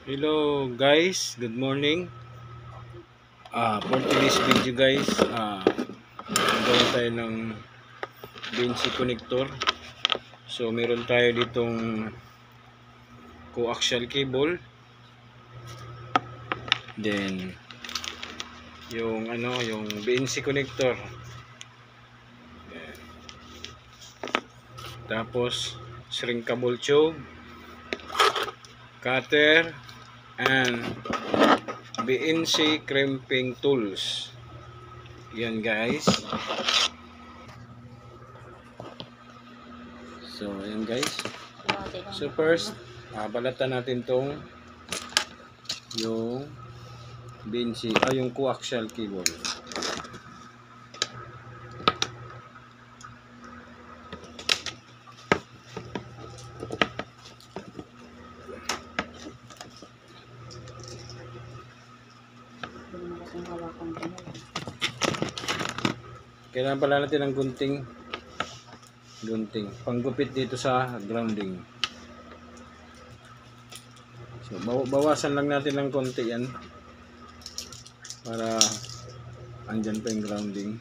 Hello guys, good morning. For today's video guys, gagawa tayo ng BNC connector. So meron tayo ditong coaxial cable. Then yung BNC connector. Ayan. Tapos shrinkable tube, cutter, and BNC crimping tools. Yan guys. So ayan guys. So first, balatan natin tong yung BNC, yung coaxial cable. Kailangan pala natin ng gunting panggupit dito sa grounding. So bawasan lang natin ng konti yan para andyan pa yung grounding.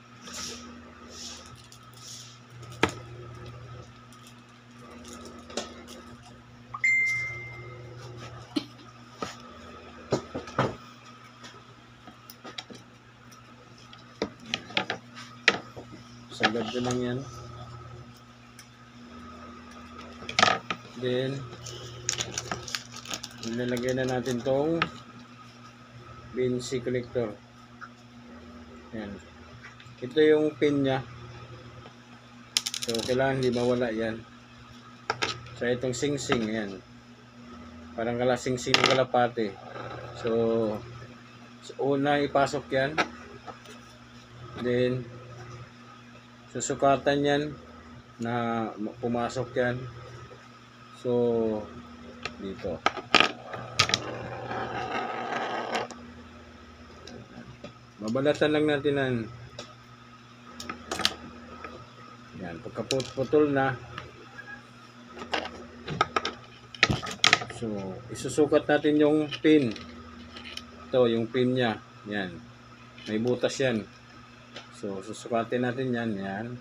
Sagad ko lang yan. Then nilalagay na natin tong BNC connector. Yan. Ito yung pin nya. So kailangan hindi mawala yan. So itong sing-sing yan. Parang kalasing-sing ng kalapate. So una ipasok yan. Then susukatan yan na pumasok yan. So dito babalatan lang natin yan. Pagkaputol na, so isusukat natin yung pin. Ito yung pin nya. Yan, may butas yan. So susukatin natin yan.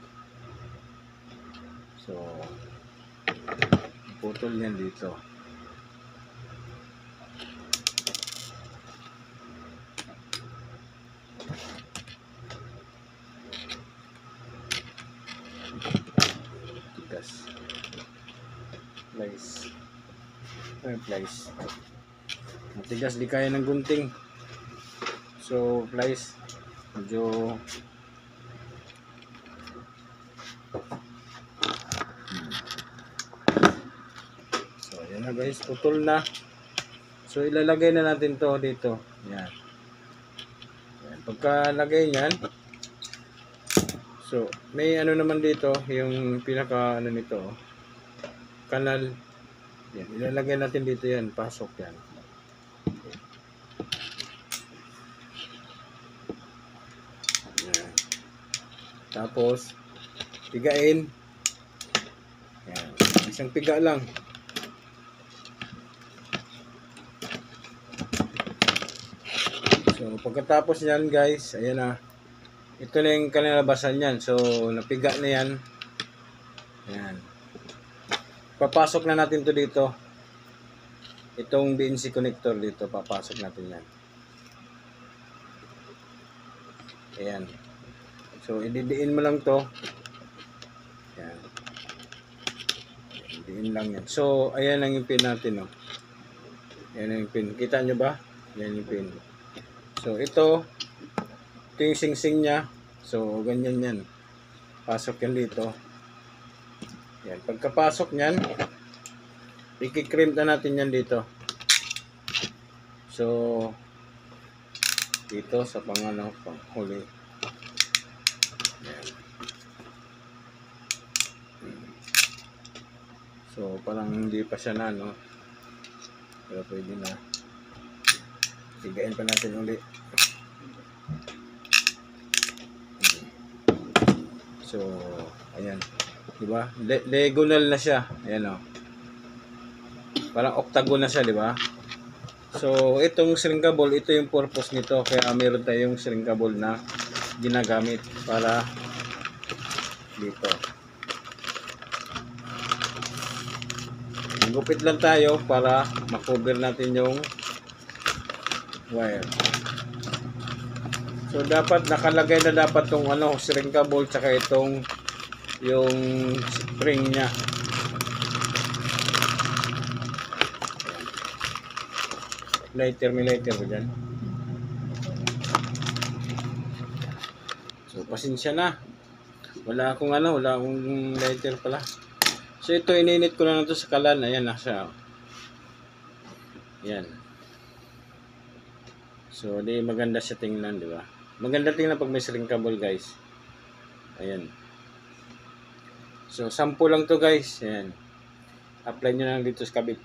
So putol yan dito. Tigas. Plies. Matigas, di kaya ng gunting. So plies medyo na guys, putol na. So ilalagay na natin to dito. Yan. Pagkalagay niyan, so may naman dito, yung pinaka nito, kanal. Yan, ilalagay natin dito yan, pasok yan. Yan. Tapos pigain. Yan. Isang piga lang. So pagkatapos niyan guys, ayan na. Ito na yung kanilabasan niyan. So napiga na yan. Ayan. Papasok na natin to dito. Itong BNC connector dito, papasok natin yan. Ayan. So ididiin mo lang to. Ayan. Ididiin lang yan. So ayan lang yung pin natin, no. Ayan yung pin. Kita nyo ba? Ayan yung pin. So ito yung sing-sing nya. So ganyan yan. Pasok yan dito. Yan. Pagkapasok nyan, ikikrimp na natin yan dito. So dito sa panghuli. Yan. So parang hindi pa siya no. Pero pwede na. Tigain pa natin ulit. So ayan, diba? Diagonal na siya. Ayan, oh. Parang octagon na siya, diba? So, itong shrinkable, ito yung purpose nito. Kaya meron tayong shrinkable na ginagamit para dito. Gupit lang tayo para makover natin yung wire. So, dapat nakalagay na dapat tong shrinkable tsaka itong yung spring niya. May lighter ba dyan? So, pasensya na. Wala akong lighter pala. So, ito, ininit ko na ito sa kalan. Ayan, nasa. Ayan. So, di maganda siya tingnan, di ba? Maganda tingnan pag may shrinkable, guys. Ayan. So, sample lang to guys. Ayan. Apply nyo lang dito sa kabit.